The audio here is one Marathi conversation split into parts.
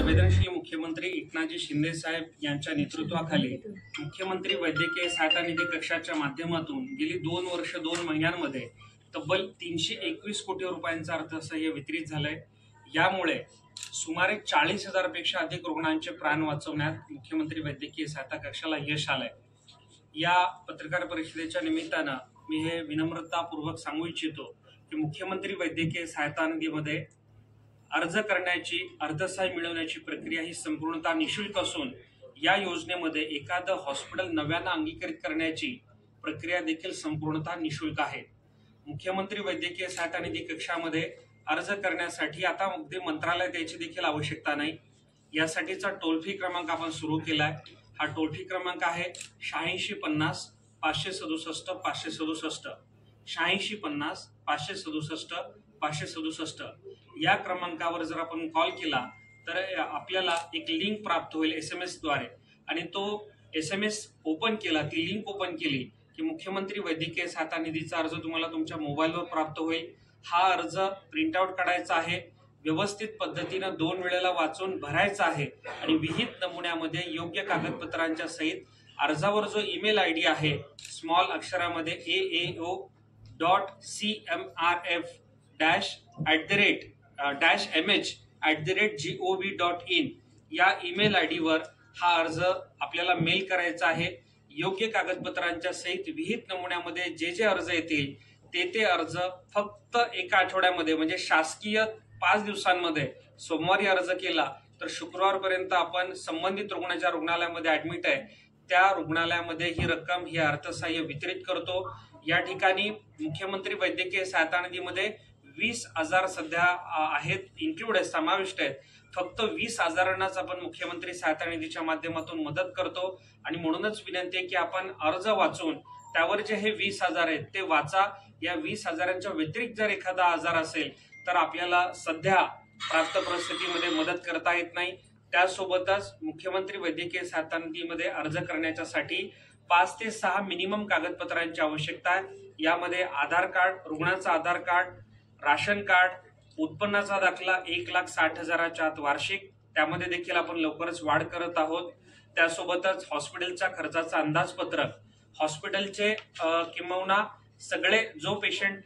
संवेदनशील मुख्यमंत्री एकनाथजी शिंदे साहेब यांच्या नेतृत्वाखाली मुख्यमंत्री वैद्यकीय सहायता निधी कक्षाच्या माध्यमातून गेली 2 वर्ष 2 महिन्यांमध्ये तब्बल 321 कोटी रुपयांचा अर्थसहाय्य वितरित झालंय। यामुळे सुमारे 40,000 पेक्षा अधिक रुग्णांचे प्राण वाचवण्यात मुख्यमंत्री वैद्यकीय सहायता कक्षाला यश आलंय। या पत्रकार परिषदेच्या निमित्तानं मी हे विनम्रतापूर्वक सांगू इच्छितो की मुख्यमंत्री वैद्यकीय सहायता निधीमध्ये अर्ज करण्याची अर्थसहाय्य मिळवण्याची प्रक्रिया ही संपूर्णतः निशुल्क असून या योजनेमध्ये एखादं हॉस्पिटल नव्यानं अंगीकृत करण्याची प्रक्रिया देखील संपूर्णतः निशुल्क आहे। मुख्यमंत्री वैद्यकीय सहायता निधी कक्षामध्ये अर्ज करण्यासाठी आता अगदी मंत्रालयात यायची देखील आवश्यकता नाही। यासाठीचा टोल फ्री क्रमांक आपण सुरू केलाय। हा टोल फ्री क्रमांक आहे 8650 567 567 8650 567 567। या क्रमांकावर जर आपण कॉल केला तर आपल्याला एक लिंक प्राप्त होईल SMS द्वारे आणि तो SMS ओपन केला, ती लिंक ओपन केली की मुख्यमंत्री वैद्यकीय सहायता निधीचा अर्ज तुम्हाला तुमच्या मोबाईलवर प्राप्त होईल। हा अर्ज प्रिंट आउट काढायचा आहे, व्यवस्थित पद्धतीनं 2 वेळेला वाचून भरायचा आहे आणि विहित नमुन्यामध्ये योग्य कागदपत्रांच्या सहित अर्जावर जो ईमेल ID आहे स्मॉल अक्षरामध्ये aao.cmrf-mh@gov.in या ईमेल ID वर हा अर्ज आपल्याला मेल करायचा आहे। योग्य कागदपत्रांच्या सहित विहित नमुन्यामध्ये जे अर्ज येतील ते अर्ज फक्त एका आठवड्यामध्ये म्हणजे शासकीय 5 दिवसांमध्ये सोमवारी अर्ज केला तर शुक्रवारपर्यंत आपण संबंधित रुग्णाच्या रुग्णालयामध्ये ऍडमिट आहे त्या रुग्णालयामध्ये ही रक्कम ही अर्थसहाय्य वितरित करतो। या ठिकाणी मुख्यमंत्री वैद्यकीय सहायता निधीमध्ये 20,000 सध्या आहेत, इन्क्लूड आहेत, समाविष्ट आहेत। फक्त 20,000नाच आपण मुख्यमंत्री सहायता निधीच्या माध्यमातून मदत करतो आणि म्हणूनच विनंती आहे की आपण अर्ज वाचून त्यावर जे हे 20,000 आहेत ते वाचा। या 20,000च्या व्यतिरिक्त जर एखादा आजार असेल तर आपल्याला सध्या प्राप्त परिस्थितीमध्ये मदत करता येत नाही। त्यासोबतच मुख्यमंत्री वैद्यकीय सहायता निधीमध्ये अर्ज करण्यासाठी 5 ते 6 मिनिमम कागदपत्रांची आवश्यकता आहे। यामध्ये आधार कार्ड, रुग्णाचा आधार कार्ड, राशन कार्ड, उत्पन्नाचा दाखला 1,60,000च्या आत वार्षिक, त्यामध्ये देखील आपण लवकरच वाढ करत आहोत। त्यासोबतच हॉस्पिटलच्या खर्चाचा अंदाजपत्रक, हॉस्पिटलचे किंबहुना सगळे जो पेशंट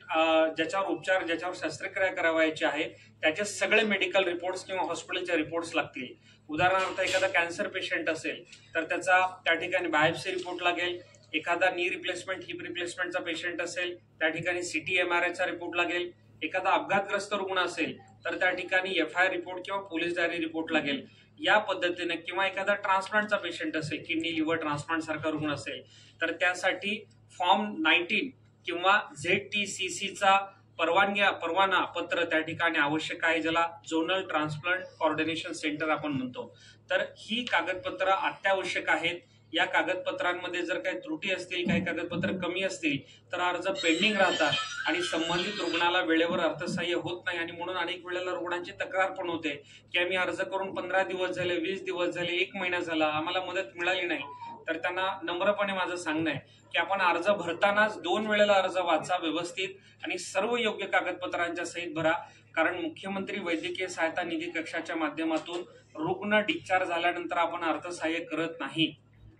ज्याच्यावर उपचार, ज्याच्यावर शस्त्रक्रिया करावायची आहे त्याचे सगळे मेडिकल रिपोर्ट्स किंवा हॉस्पिटलचे रिपोर्ट्स लागतील। उदाहरणार्थ एखादा कॅन्सर पेशंट असेल तर त्याचा त्या ठिकाणी बायोप्सी रिपोर्ट लागेल। एखादा नी रिप्लेसमेंट, हिप रिप्लेसमेंटचा पेशंट असेल त्या ठिकाणी CT MRIचा रिपोर्ट लागेल। एखादा अपघातग्रस्त रुग्ण असेल तर त्या ठिकाणी FIR रिपोर्ट किंवा पोलीस डायरी रिपोर्ट लागेल। या पद्धतीने किंवा एखादा ट्रान्सप्लांटचा पेशंट असेल, किडनी लिव्हर ट्रान्सप्लांट सारखा रुग्ण असेल तर त्यासाठी फॉर्म 19 किंवा ZTCCचा परवाना पत्र त्या ठिकाणी आवश्यक आहे, ज्याला झोनल ट्रान्सप्लांट कोऑर्डिनेशन सेंटर आपण म्हणतो। तर ही कागदपत्र अत्यावश्यक आहेत। या कागदपत्रांमध्ये जर काही त्रुटी असतील, काही कागदपत्र कमी असतील तर अर्ज पेंडिंग राहतात आणि संबंधित रुग्णाला वेळेवर अर्थसहाय्य होत नाही आणि म्हणून अनेक वेळेला रुग्णांची तक्रार पण होते की आम्ही अर्ज करून 15 दिवस झाले, 20 दिवस झाले, 1 महिना झाला, आम्हाला मदत मिळाली नाही। तर त्यांना नम्रपणे माझं सांगणं आहे की आपण अर्ज भरतानाच 2 वेळेला अर्ज वाचा व्यवस्थित आणि सर्व योग्य कागदपत्रांच्या सहित भरा, कारण मुख्यमंत्री वैद्यकीय सहायता निधी कक्षाच्या माध्यमातून रुग्ण डिस्चार्ज झाल्यानंतर आपण अर्थसहाय्य करत नाही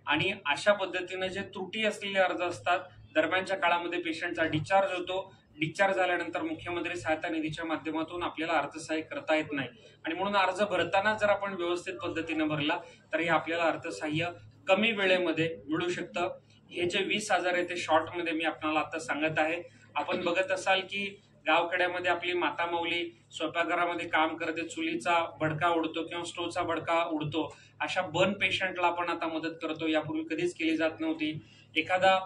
आणि अशा पद्धतीने जे त्रुटी असलेले अर्ज असतात दरम्यानच्या काळामध्ये पेशंटचा डिस्चार्ज होतो, डिस्चार्ज झाल्यानंतर मुख्यमंत्री सहायता निधीच्या माध्यमातून आपल्याला अर्थसहाय्य करता येत नाही आणि म्हणून अर्ज भरताना जर आपण व्यवस्थित पद्धतीने भरला तर हे आपल्याला अर्थसहाय्य कमी वेळेमध्ये मिळू शकतं। हे जे 20,000 आहे ते शॉर्ट मध्ये मी आपल्याला आता सांगत आहे। आपण बघत असाल की गावखेड्यामध्ये आपली माता माऊली स्वयंपाकघरामध्ये काम करते, चुलीचा भडका उडतो किंवा स्टोव्हचा भडका उडतो, अशा बर्न पेशंटला आपण आता मदत करतो, यापूर्वी कधीच केली जात नव्हती। एखादा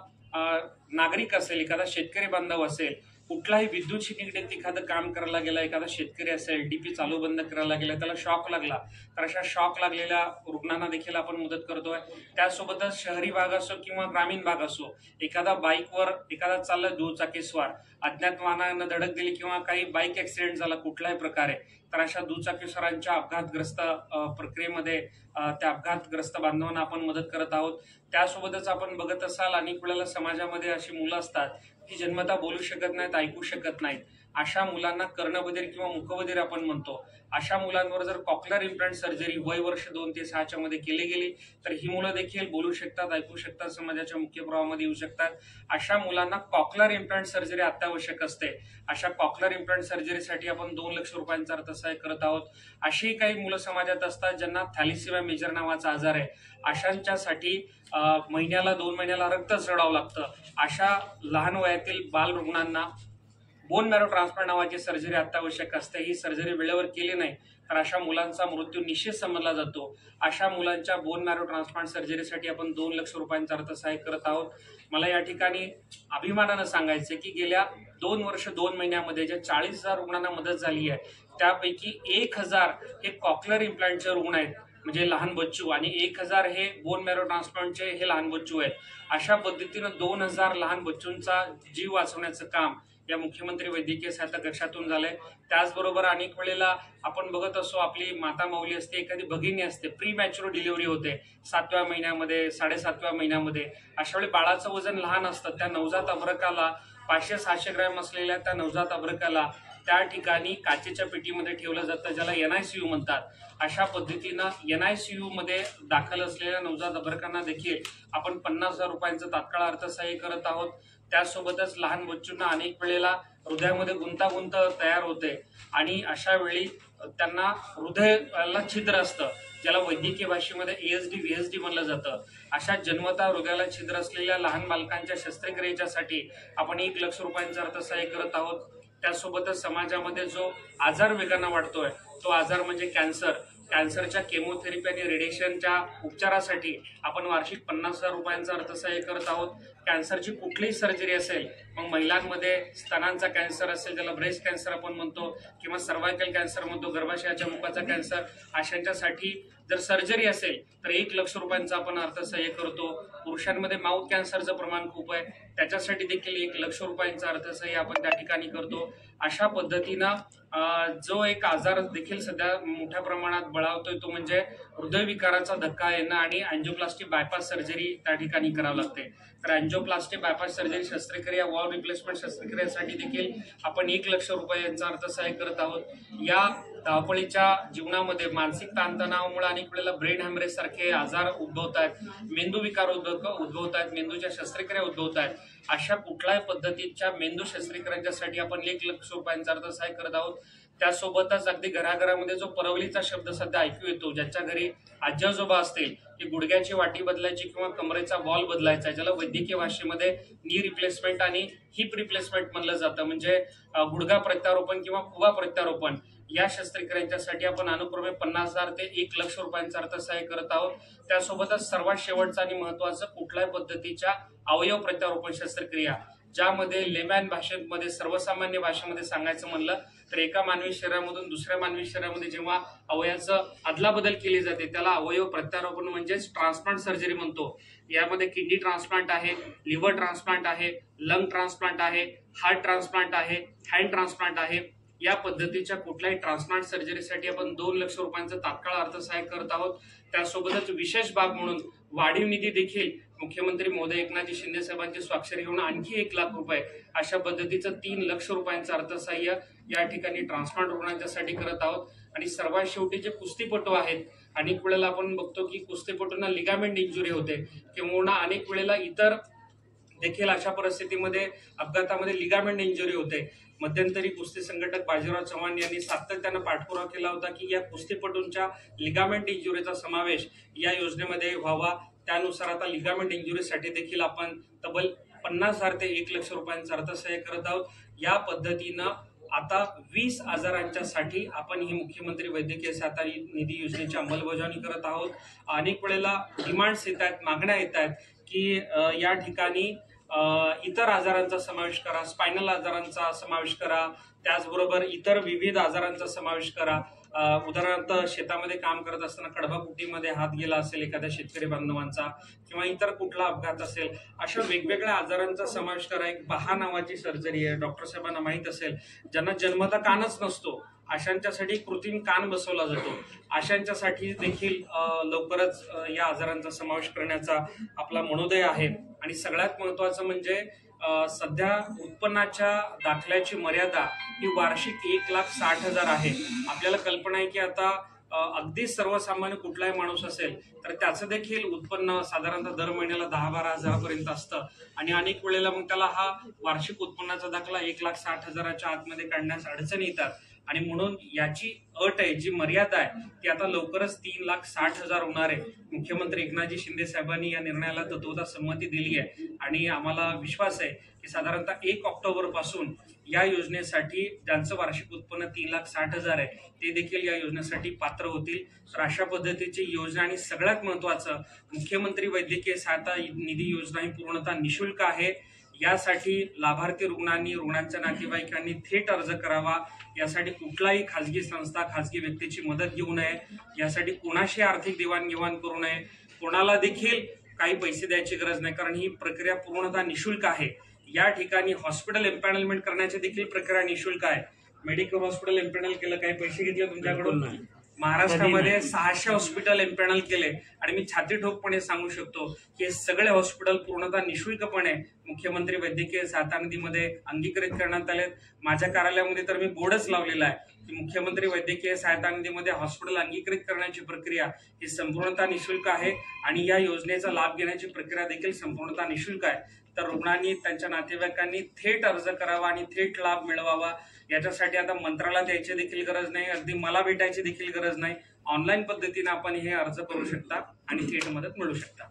नागरिक असेल, एखादा शेतकरी बांधव असेल, कुठलाही विद्युतशी निगडीत एखादं काम करायला गेला, एखादा शेतकरी असेल DP चालू बंद करायला गेला, त्याला शॉक लागला तर अशा शॉक लागलेल्या रुग्णांना देखील आपण मदत करतोय। त्यासोबतच शहरी भाग असो किंवा ग्रामीण भाग असो, एखादा बाईकवर एखादा चालला दुचाकीस्वार, अज्ञात वाहनानं धडक दिली किंवा काही बाईक ऍक्सिडेंट झाला कुठल्याही प्रकारे, तर अशा दुचाकीस्वारांच्या अपघातग्रस्त प्रक्रियेमध्ये त्या अपघातग्रस्त बांधवांना आपण मदत करत आहोत। त्यासोबतच आपण बघत असाल अनेक वेळेला समाजामध्ये अशी मुलं असतात की जन्मतः बोलू शकत नाहीत, ऐकू शकत नाहीत, अशा मुलांना कर्णबधीर किंवा मुखबधीर आपण म्हणतो, अशा मुलांवर जर कॉक्लिअर इम्प्लांट सर्जरी वय वर्ष 2 ते 6च्या मध्ये केली गेली तर ही मुलं देखील बोलू शकतात, ऐकू शकतात, समाजाच्या मुख्य प्रवाहामध्ये येऊ शकतात. अशा मुलांना कॉक्लिअर इम्प्लांट सर्जरी अत्यावश्यक असते. अशा कॉक्लिअर इम्प्लांट सर्जरीसाठी आपण 2 लाख रुपयांचा अर्थसहाय्य करत आहोत. अशी काही मुलं समाजात असतात ज्यांना थॅलिसिमिया मेजर नावाचा आजार आहे, अशांच्यासाठी महिन्याला 2 महिन्याला रक्त चढावं लागतं. अशा लहान वयातील बाल रुग्णांना बोन मॅरो ट्रान्सप्लांट नावाची सर्जरी अत्यावश्यक असते. ही सर्जरी वेळेवर केली नाही तर अशा मुलांचा मृत्यू निश्चित समजला जातो. अशा मुलांच्या बोन मॅरो ट्रान्सप्लांट सर्जरीसाठी आपण 2 लाख रुपयांचा अर्थसहाय्य करत आहोत. मला या ठिकाणी अभिमानानं सांगायचं की गेल्या 2 वर्ष 2 महिन्यामध्ये ज्या 40,000 रुग्णांना मदत झाली आहे त्यापैकी 1,000 हे कॉक्लिअर इम्प्लांटचे रुग्ण आहेत, म्हणजे लहान बच्चू, आणि 1,000 हे बोन मॅरो ट्रान्सप्लांटचे हे लहान बच्चू आहेत. अशा पद्धतीनं 2,000 लहान बच्चूंचा जीव वाचवण्याचं काम या मुख्यमंत्री वैद्यकीय सहायता कक्षातून झालंय. त्याचबरोबर अनेक वेळेला आपण बघत असतो, आपली माता माऊली असते, एखादी भगिनी असते, प्री मॅच्युअर डिलिव्हरी होते 7व्या महिन्यामध्ये, 7.5व्या महिन्यामध्ये. अशा वेळी बाळाचं वजन लहान असतं. त्या नवजात अर्भकाला 500-600 ग्रॅम असलेल्या त्या नवजात अर्भकाला त्या ठिकाणी काचेच्या पेटीमध्ये ठेवलं जातं, ज्याला NICU म्हणतात. अशा पद्धतीनं NICU मध्ये दाखल असलेल्या नवजात अर्भकांना देखील आपण 50,000 रुपयांचं तात्काळ अर्थसहाय्य करत आहोत. त्यासोबतच लहान बच्चूंना अनेक वेळेला हृदयामध्ये गुंतागुंत तयार होते आणि अशा वेळी त्यांना हृदयाला छिद्र असतं, ज्याला वैद्यकीय भाषेमध्ये ASD VSD म्हणलं जातं. अशा जन्मतः हृदयाला छिद्र असलेल्या लहान बालकांच्या शस्त्रक्रियेच्यासाठी आपण 1 लाख रुपयांचं अर्थसहाय्य करत आहोत. त्यासोबतच समाजामध्ये जो आजार वेगानं वाढतोय तो आजार म्हणजे कॅन्सर. कॅन्सरच्या केमोथेरपी आणि रेडिएशनच्या उपचारासाठी आपण वार्षिक 50,000 रुपयांचं अर्थसहाय्य करत आहोत. कॅन्सरची कुठलीही सर्जरी असेल, मग महिलांमध्ये स्तनांचा कॅन्सर असेल, ज्याला ब्रेस्ट कॅन्सर आपण म्हणतो, किंवा सर्व्हायकल कॅन्सर म्हणतो, गर्भाशयाच्या मुखाचा कॅन्सर, अशांच्यासाठी जर सर्जरी असेल तर 1 लाख रुपयांचं आपण अर्थसहाय्य करतो. पुरुषांमध्ये माउथ कॅन्सरचं प्रमाण खूप आहे, त्याच्यासाठी देखील 1 लाख रुपयांचं अर्थसहाय्य आपण त्या ठिकाणी करतो. अशा पद्धतीनं जो एक आजार देखील सध्या मोठ्या प्रमाणात बळावतोय तो म्हणजे हृदयविकाराचा धक्का येणं आणि अँजिओप्लास्टी बायपास सर्जरी त्या ठिकाणी करावी लागते. तर अँजिओप्लास्टी बायपास सर्जरी शस्त्रक्रिया, वॉल रिप्लेसमेंट शस्त्रक्रियेसाठी देखील आपण 1 लाख रुपयांचं अर्थसहाय्य करत आहोत. या धावपळीच्या जीवनामध्ये मानसिक ताणतणावामुळे अनेक वेळेला ब्रेन हॅमरेज सारखे आजार उद्भवत आहेत, मेंदू विकार उद्भवत आहेत, मेंदूच्या शस्त्रक्रिया उद्भवत आहेत. अशा कुठल्याही पद्धतीच्या मेंदू शस्त्रक्रियांच्यासाठी आपण 1 लाख रुपयांचं अर्थसहाय्य करत आहोत. त्यासोबतच अगदी घराघरामध्ये जो परवलीचा शब्द सध्या ऐकू येतो, ज्यांच्या घरी आजी आजोबा असतील, की गुडघ्याची वाटी बदलायची किंवा कमरेचा बॉल बदलायचा, ज्याला वैद्यकीय भाषेमध्ये नी रिप्लेसमेंट आणि हिप रिप्लेसमेंट म्हणलं जातं, म्हणजे गुडघा प्रत्यारोपण किंवा खुवा प्रत्यारोपण, या शस्त्रक्रियांच्यासाठी आपण अनुक्रमे 50,000 ते 1 लाख रुपयांचं अर्थसहाय्य करत आहोत. त्यासोबतच सर्वात शेवटचं आणि महत्वाचं, कुठल्याही पद्धतीच्या अवयव प्रत्यारोपण शस्त्रक्रिया, ज्यामध्ये लेमॅन भाषेमध्ये, सर्वसामान्य भाषेमध्ये सांगायचं म्हणलं तर एका मानवी शरीरामधून दुसऱ्या मानवी शरीरामध्ये जेव्हा अवयवाचं अदलाबदल केली जाते त्याला अवयव प्रत्यारोपण म्हणजेच ट्रान्सप्लांट सर्जरी म्हणतो. यामध्ये किडनी ट्रान्सप्लांट आहे, लिव्हर ट्रान्सप्लांट आहे, लंग ट्रान्सप्लांट आहे, हार्ट ट्रान्सप्लांट आहे, हँड ट्रान्सप्लांट आहे. या पद्धतीच्या कुठल्याही ट्रान्सप्लांट सर्जरीसाठी आपण 2 लाख रुपयांचं तात्काळ अर्थसहाय्य करत आहोत. त्यासोबतच विशेष बाब म्हणून वाढीव निधी देखील मुख्यमंत्री महोदय एकनाथजी शिंदे साहेबांची स्वाक्षरी घेऊन आणखी 1 लाख रुपये, अशा पद्धतीचं 3 लाख रुपयांचं अर्थसहाय्य या ठिकाणी ट्रान्सप्लांट रुग्णांच्यासाठी करत आहोत. आणि सर्वात शेवटी जे कुस्तीपटू आहेत, अनेक वेळेला आपण बघतो की कुस्तीपटूंना लिगामेंट इंजुरी होते किंवा अनेक वेळेला इतर देखील अशा परिस्थितीमध्ये अपघातामध्ये लिगामेंट इंजुरी होते. मध्यंतरी कुस्ती संघटक बाजीराव चव्हाण यांनी सातत्यानं पाठपुरावा केला होता की या कुस्तीपटूंच्या लिगामेंट इंजुरीचा समावेश या योजनेमध्ये व्हावा. त्यानुसार आता लिगामेंट इंजुरीसाठी देखील आपण तब्बल 50,000 ते 1 लाख रुपयांचं अर्थसहाय्य करत आहोत. या पद्धतीनं आता 20 आजारांच्या साठी आपण ही मुख्यमंत्री वैद्यकीय सहायता निधी योजनेची अंमलबजावणी करत आहोत. अनेक वेळेला डिमांड्स येत आहेत, मागण्या येत आहेत की या ठिकाणी इतर आजारांचा समावेश करा, स्पायनल आजारांचा समावेश करा, त्याचबरोबर इतर विविध आजारांचा समावेश करा. उदाहरणार्थ शेतामध्ये काम करत असताना कडबाकुटीमध्ये हात गेला असेल एखाद्या शेतकरी बांधवांचा, किंवा इतर कुठला अपघात असेल, अशा वेगवेगळ्या आजारांचा समावेश करा. एक बहा नावाची सर्जरी आहे, डॉक्टर साहेबांना माहित असेल, ज्यांना जन्मता कानच नसतो अशांच्यासाठी कृत्रिम कान बसवला जातो. अशांच्यासाठी देखील लवकरच या आजारांचा समावेश करण्याचा आपला मनोदय आहे. आणि सगळ्यात महत्वाचं म्हणजे सध्या उत्पन्नाच्या दाखल्याची मर्यादा ही वार्षिक 1,60,000 आहे. आपल्याला कल्पना आहे की आता अगदी सर्वसामान्य कुठलाही माणूस असेल तर त्याचं देखील उत्पन्न साधारणतः दर महिन्याला 10-12 हजारापर्यंत असतं आणि अनेक वेळेला मग त्याला हा वार्षिक उत्पन्नाचा दाखला 1,60,000च्या आतमध्ये काढण्यास अडचणी येतात. आणि म्हणून याची अट आहे, जी मर्यादा आहे ती आता लवकरच 3,60,000 होणार आहे. मुख्यमंत्री एकनाथजी शिंदे साहेबांनी या निर्णयाला तत्वतः संमती दिली आहे आणि आम्हाला विश्वास आहे की साधारणतः 1 ऑक्टोबर पासून या योजनेसाठी ज्यांचं वार्षिक उत्पन्न 3,60,000 आहे ते देखील या योजनेसाठी पात्र होतील. तर अशा पद्धतीची योजना आणि सगळ्यात महत्वाचं, मुख्यमंत्री वैद्यकीय सहायता निधी योजना ही पूर्णतः निशुल्क आहे. यासाठी लाभार्थी रुग्णांनी, रुग्णांच्या नातेवाईकांनी थेट अर्ज करावा. यासाठी कुठलाही खाजगी संस्था, खाजगी व्यक्तीची मदत घेऊ नये. यासाठी कोणाशी आर्थिक देवाणघेवाण करू नये. कोणाला देखील काही पैसे द्यायची गरज नाही, कारण ही प्रक्रिया पूर्णतः निशुल्क आहे. या ठिकाणी हॉस्पिटल एम्पॅनलमेंट करण्याची देखील प्रक्रिया निशुल्क आहे. मेडिकल हॉस्पिटल एम्पॅनल केलं, काही पैसे घेतले तुमच्याकडून? महाराष्ट्रामध्ये 600 हॉस्पिटल एम्पॅनल केले आणि मी छाती ठोकपणे सांगू शकतो की हे सगळे हॉस्पिटल पूर्णतः निशुल्कपणे मुख्यमंत्री वैद्यकीय सहायता निधीमध्ये अंगीकृत करण्यात आले. माझ्या कार्यालयामध्ये तर मी बोर्डच लावलेला आहे की मुख्यमंत्री वैद्यकीय सहायता निधीमध्ये हॉस्पिटल अंगीकृत करण्याची प्रक्रिया ही संपूर्णतः निशुल्क आहे आणि या योजनेचा लाभ घेण्याची प्रक्रिया देखील संपूर्णतः निशुल्क आहे. तर रुग्णांनी, त्यांच्या नातेवाईकांनी थेट अर्ज करावा आणि थेट लाभ मिळवावा. याच्यासाठी आता मंत्रालयात यायची देखील गरज नाही, अगदी मला भेटायची देखील गरज नाही. ऑनलाईन पद्धतीने आपण हे अर्ज करू शकता आणि थेट मदत मिळू शकता.